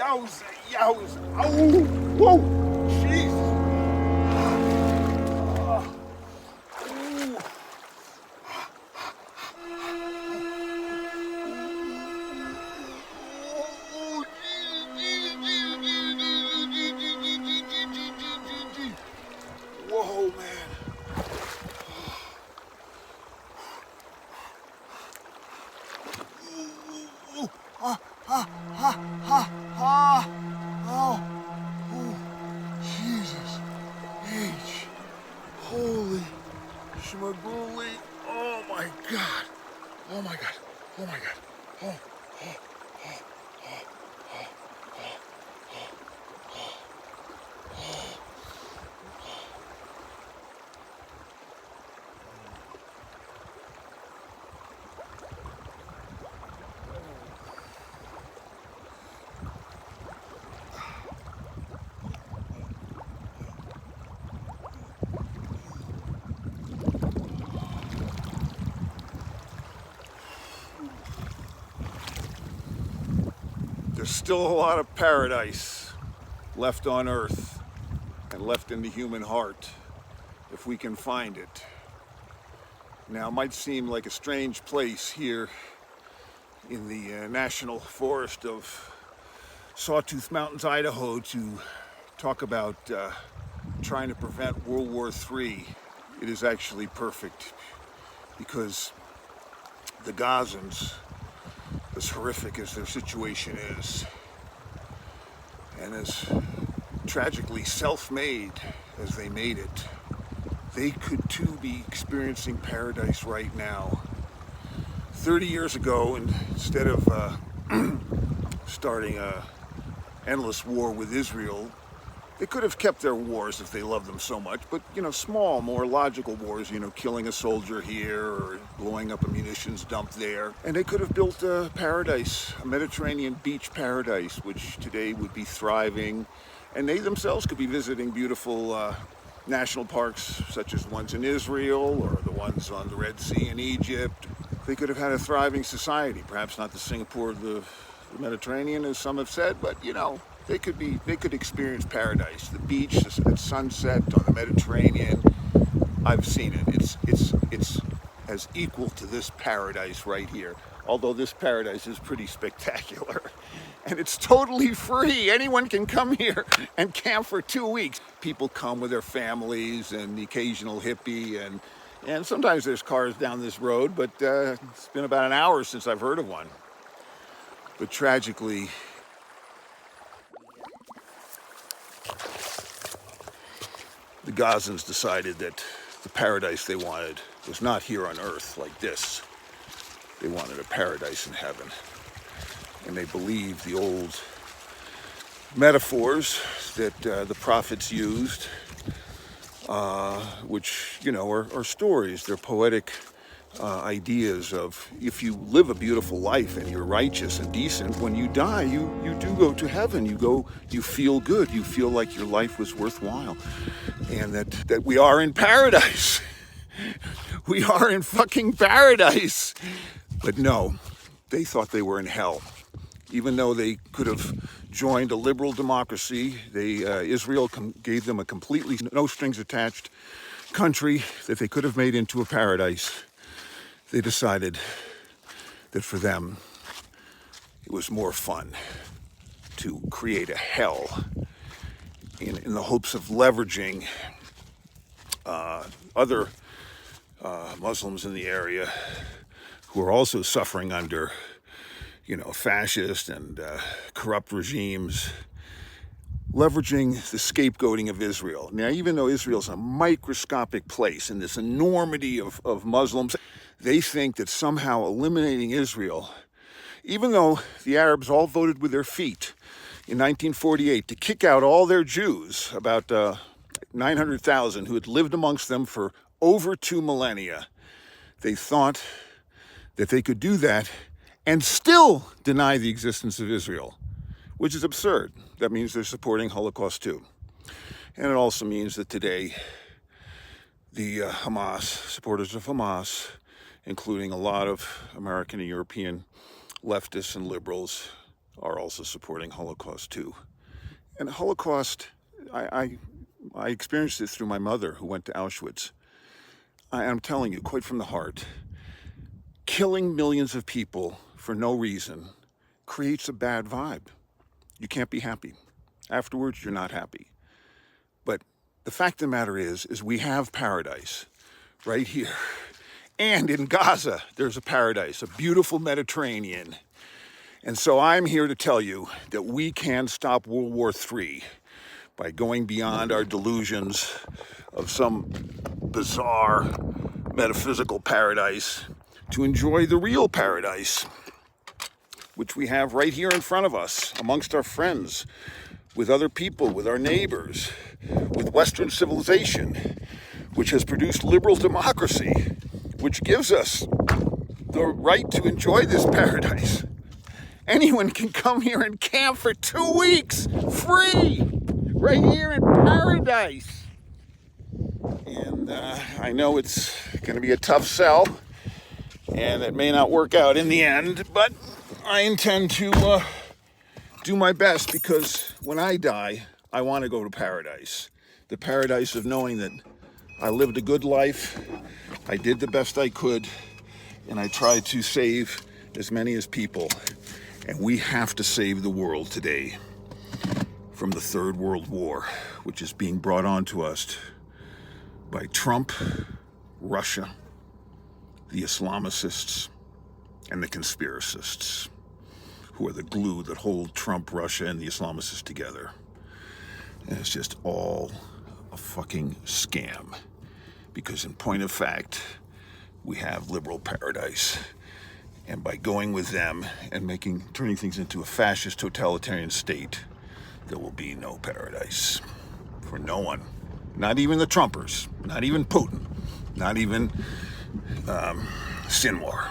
Yowza, yowza. Oh, whoa, jeez. Whoa, man. Oh, Jesus H. Holy schmagooly. Oh my God. Oh my God. Oh my God. Oh. There's still a lot of paradise left on Earth and left in the human heart, if we can find it. Now, it might seem like a strange place here in the National Forest of Sawtooth Mountains, Idaho, to talk about trying to prevent World War III. It is actually perfect, because the Gazans, as horrific as their situation is, and as tragically self-made as they made it, they could too be experiencing paradise right now. 30 years ago, and instead of starting an endless war with Israel, they could have kept their wars if they loved them so much, but, you know, small, more logical wars, you know, killing a soldier here or blowing up a munitions dump there. And they could have built a paradise, a Mediterranean beach paradise, which today would be thriving. And they themselves could be visiting beautiful national parks, such as the ones in Israel or the ones on the Red Sea in Egypt. They could have had a thriving society, perhaps not the Singapore of the Mediterranean, as some have said, but, you know, they could experience paradise. The beach at sunset on the Mediterranean, I've seen it. It's as equal to this paradise right here. Although this paradise is pretty spectacular. And it's totally free. Anyone can come here and camp for 2 weeks. People come with their families and the occasional hippie, and sometimes there's cars down this road, but it's been about an hour since I've heard of one. But tragically, the Gazans decided that the paradise they wanted was not here on Earth like this. They wanted a paradise in heaven. And they believed the old metaphors that the prophets used, which, you know, are stories. They're poetic ideas of, if you live a beautiful life and you're righteous and decent, when you die, you do go to heaven. You feel good. You feel like your life was worthwhile. And that we are in paradise. We are in fucking paradise. But no, they thought they were in hell. Even though they could have joined a liberal democracy, Israel gave them a completely no strings attached country that they could have made into a paradise. They decided that for them, it was more fun to create a hell in the hopes of leveraging other Muslims in the area who are also suffering under, you know, fascist and corrupt regimes, leveraging the scapegoating of Israel. Now, even though Israel's a microscopic place in this enormity of Muslims, they think that somehow eliminating Israel, even though the Arabs all voted with their feet in 1948 to kick out all their Jews, about 900,000 who had lived amongst them for over 2 millennia, they thought that they could do that and still deny the existence of Israel, which is absurd. That means they're supporting Holocaust too. And it also means that today, the supporters of Hamas, including a lot of American and European leftists and liberals, are also supporting Holocaust too. And Holocaust, I experienced it through my mother who went to Auschwitz. I'm telling you, quite from the heart, killing millions of people for no reason creates a bad vibe. You can't be happy. Afterwards, you're not happy. But the fact of the matter is we have paradise right here. And in Gaza, there's a paradise, a beautiful Mediterranean. And so I'm here to tell you that we can stop World War III by going beyond our delusions of some bizarre metaphysical paradise to enjoy the real paradise, which we have right here in front of us, amongst our friends, with other people, with our neighbors, with Western civilization, which has produced liberal democracy, which gives us the right to enjoy this paradise. Anyone can come here and camp for 2 weeks, free, right here in paradise. And I know it's going to be a tough sell, and it may not work out in the end, but I intend to do my best, because when I die, I want to go to paradise. The paradise of knowing that I lived a good life, I did the best I could, and I tried to save as many as people. And we have to save the world today from the Third World War, which is being brought on to us by Trump, Russia, the Islamists, and the conspiracists, who are the glue that hold Trump, Russia, and the Islamists together. And it's just all a fucking scam. Because in point of fact, we have liberal paradise. And by going with them and turning things into a fascist totalitarian state, there will be no paradise for no one. Not even the Trumpers, not even Putin, not even Sinwar.